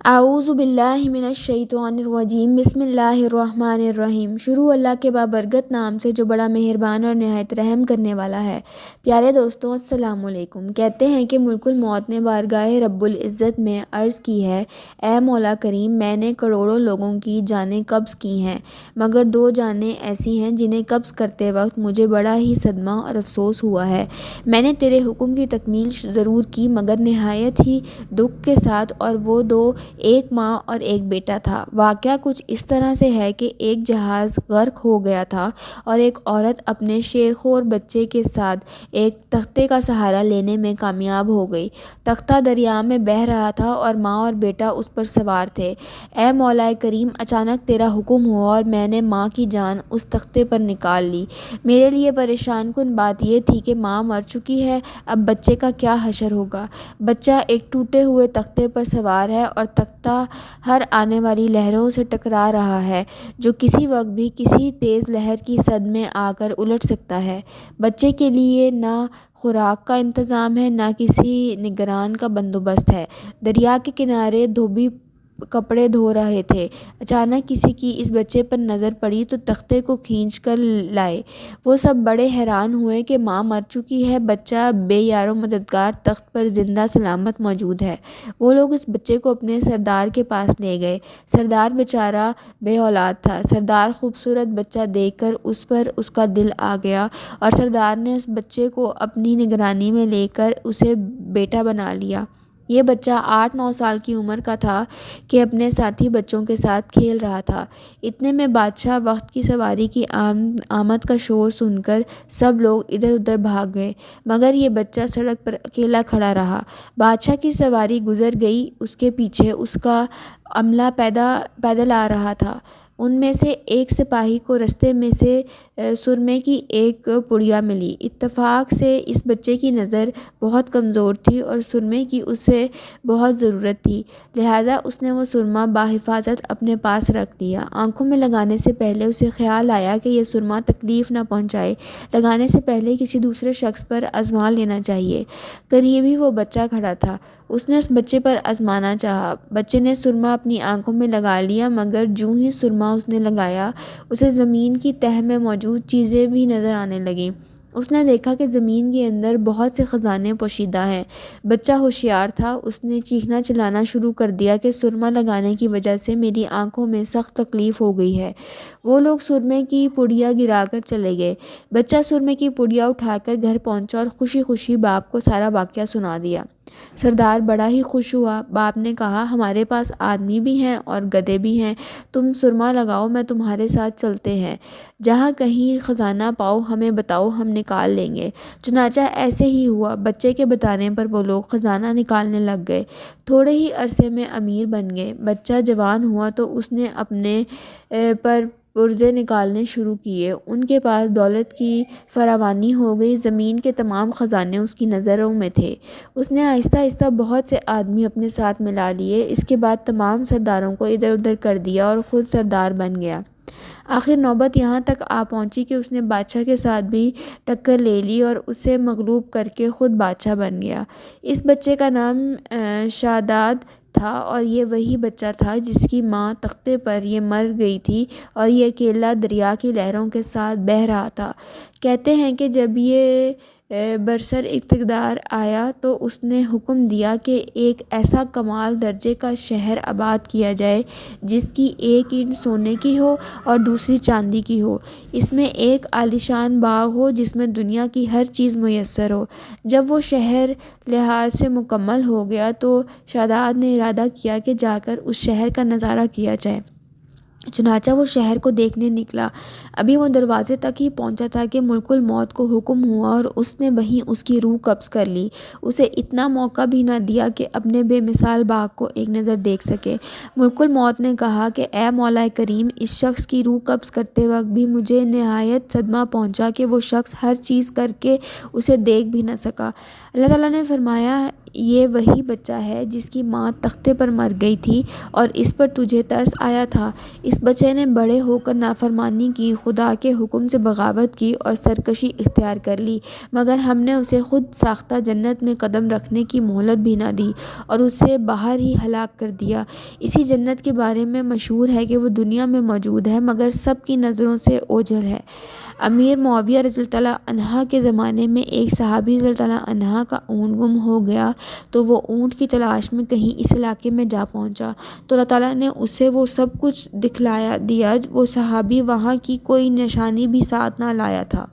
اعوذ باللہ من الشیطان الرجیم بسم اللہ الرحمن الرحیم۔ شروع اللہ کے بابرکت نام سے جو بڑا مہربان اور نہایت رحم کرنے والا ہے۔ پیارے دوستوں، السلام علیکم۔ کہتے ہیں کہ ملک الموت نے بارگاہ رب العزت میں عرض کی ہے، اے مولا کریم، میں نے کروڑوں لوگوں کی جانیں قبض کی ہیں، مگر دو جانیں ایسی ہیں جنہیں قبض کرتے وقت مجھے بڑا ہی صدمہ اور افسوس ہوا ہے۔ میں نے تیرے حکم کی تکمیل ضرور کی مگر نہایت ہی دکھ کے ساتھ، اور وہ دو ایک ماں اور ایک بیٹا تھا۔ واقعہ کچھ اس طرح سے ہے کہ ایک جہاز غرق ہو گیا تھا اور ایک عورت اپنے شیرخوار بچے کے ساتھ ایک تختے کا سہارا لینے میں کامیاب ہو گئی۔ تختہ دریا میں بہہ رہا تھا اور ماں اور بیٹا اس پر سوار تھے۔ اے مولا کریم، اچانک تیرا حکم ہوا اور میں نے ماں کی جان اس تختے پر نکال لی۔ میرے لیے پریشان کن بات یہ تھی کہ ماں مر چکی ہے، اب بچے کا کیا حشر ہوگا۔ بچہ ایک ٹوٹے ہوئے تختے پر سوار ہے اور تختہ ہر آنے والی لہروں سے ٹکرا رہا ہے جو کسی وقت بھی کسی تیز لہر کی زد میں آ کر الٹ سکتا ہے۔ بچے کے لیے نہ خوراک کا انتظام ہے، نہ کسی نگران کا بندوبست ہے۔ دریا کے کنارے دھوبی کپڑے دھو رہے تھے۔ اچانک کسی کی اس بچے پر نظر پڑی تو تختے کو کھینچ کر لائے۔ وہ سب بڑے حیران ہوئے کہ ماں مر چکی ہے، بچہ بے یار و مددگار تخت پر زندہ سلامت موجود ہے۔ وہ لوگ اس بچے کو اپنے سردار کے پاس لے گئے۔ سردار بیچارہ بے اولاد تھا۔ سردار خوبصورت بچہ دیکھ کر اس پر اس کا دل آ گیا اور سردار نے اس بچے کو اپنی نگرانی میں لے کر اسے بیٹا بنا لیا۔ یہ بچہ 8-9 سال کی عمر کا تھا کہ اپنے ساتھی بچوں کے ساتھ کھیل رہا تھا۔ اتنے میں بادشاہ وقت کی سواری کی آمد کا شور سن کر سب لوگ ادھر ادھر بھاگ گئے، مگر یہ بچہ سڑک پر اکیلا کھڑا رہا۔ بادشاہ کی سواری گزر گئی، اس کے پیچھے اس کا عملہ پیدل آ رہا تھا۔ ان میں سے ایک سپاہی کو رستے میں سے سرمے کی ایک پڑیا ملی۔ اتفاق سے اس بچے کی نظر بہت کمزور تھی اور سرمے کی اسے بہت ضرورت تھی، لہٰذا اس نے وہ سرما بحفاظت اپنے پاس رکھ لیا۔ آنکھوں میں لگانے سے پہلے اسے خیال آیا کہ یہ سرما تکلیف نہ پہنچائے، لگانے سے پہلے کسی دوسرے شخص پر آزما لینا چاہیے۔ قریب ہی وہ بچہ کھڑا تھا، اس نے اس بچے پر آزمانا چاہا۔ بچے نے سرما اپنی آنکھوں میں لگا لیا، مگر جوں ہی سرما اس نے لگایا، اسے زمین کی تہہ میں موجود چیزیں بھی نظر آنے لگیں۔ اس نے دیکھا کہ زمین کے اندر بہت سے خزانے پوشیدہ ہیں۔ بچہ ہوشیار تھا، اس نے چیخنا چلانا شروع کر دیا کہ سرما لگانے کی وجہ سے میری آنکھوں میں سخت تکلیف ہو گئی ہے۔ وہ لوگ سرمے کی پڑیا گرا کر چلے گئے۔ بچہ سرمے کی پڑیا اٹھا کر گھر پہنچا اور خوشی خوشی باپ کو سارا واقعہ سنا دیا۔ سردار بڑا ہی خوش ہوا۔ باپ نے کہا، ہمارے پاس آدمی بھی ہیں اور گدھے بھی ہیں، تم سرما لگاؤ، میں تمہارے ساتھ چلتے ہیں، جہاں کہیں خزانہ پاؤ ہمیں بتاؤ، ہم نکال لیں گے۔ چنانچہ ایسے ہی ہوا۔ بچے کے بتانے پر وہ لوگ خزانہ نکالنے لگ گئے۔ تھوڑے ہی عرصے میں امیر بن گئے۔ بچہ جوان ہوا تو اس نے اپنے پر پرزے نکالنے شروع کیے۔ ان کے پاس دولت کی فراوانی ہو گئی، زمین کے تمام خزانے اس کی نظروں میں تھے۔ اس نے آہستہ آہستہ بہت سے آدمی اپنے ساتھ ملا لیے۔ اس کے بعد تمام سرداروں کو ادھر ادھر کر دیا اور خود سردار بن گیا۔ آخر نوبت یہاں تک آ پہنچی کہ اس نے بادشاہ کے ساتھ بھی ٹکر لے لی اور اسے مغلوب کر کے خود بادشاہ بن گیا۔ اس بچے کا نام شاداد تھا اور یہ وہی بچہ تھا جس کی ماں تختے پر یہ مر گئی تھی اور یہ اکیلا دریا کی لہروں کے ساتھ بہہ رہا تھا۔ کہتے ہیں کہ جب یہ برسر اقتدار آیا تو اس نے حکم دیا کہ ایک ایسا کمال درجے کا شہر آباد کیا جائے جس کی ایک اینٹ سونے کی ہو اور دوسری چاندی کی ہو، اس میں ایک عالیشان باغ ہو جس میں دنیا کی ہر چیز میسر ہو۔ جب وہ شہر لحاظ سے مکمل ہو گیا تو شاداد نے ارادہ کیا کہ جا کر اس شہر کا نظارہ کیا جائے۔ چنانچہ وہ شہر کو دیکھنے نکلا۔ ابھی وہ دروازے تک ہی پہنچا تھا کہ ملک الموت کو حکم ہوا اور اس نے وہیں اس کی روح قبض کر لی۔ اسے اتنا موقع بھی نہ دیا کہ اپنے بے مثال باغ کو ایک نظر دیکھ سکے۔ ملک الموت نے کہا کہ اے مولا کریم، اس شخص کی روح قبض کرتے وقت بھی مجھے نہایت صدمہ پہنچا کہ وہ شخص ہر چیز کر کے اسے دیکھ بھی نہ سکا۔ اللہ تعالیٰ نے فرمایا، یہ وہی بچہ ہے جس کی ماں تختے پر مر گئی تھی اور اس پر تجھے ترس آیا تھا۔ اس بچے نے بڑے ہو کر نافرمانی کی، خدا کے حکم سے بغاوت کی اور سرکشی اختیار کر لی، مگر ہم نے اسے خود ساختہ جنت میں قدم رکھنے کی مہلت بھی نہ دی اور اسے باہر ہی ہلاک کر دیا۔ اسی جنت کے بارے میں مشہور ہے کہ وہ دنیا میں موجود ہے مگر سب کی نظروں سے اوجھل ہے۔ امیر معاویہ رضی اللہ عنہ کے زمانے میں ایک صحابی رضی اللہ عنہ کا اونٹ گم ہو گیا تو وہ اونٹ کی تلاش میں کہیں اس علاقے میں جا پہنچا تو اللہ تعالیٰ نے اسے وہ سب کچھ دکھلا دیا۔ وہ صحابی وہاں کی کوئی نشانی بھی ساتھ نہ لایا تھا۔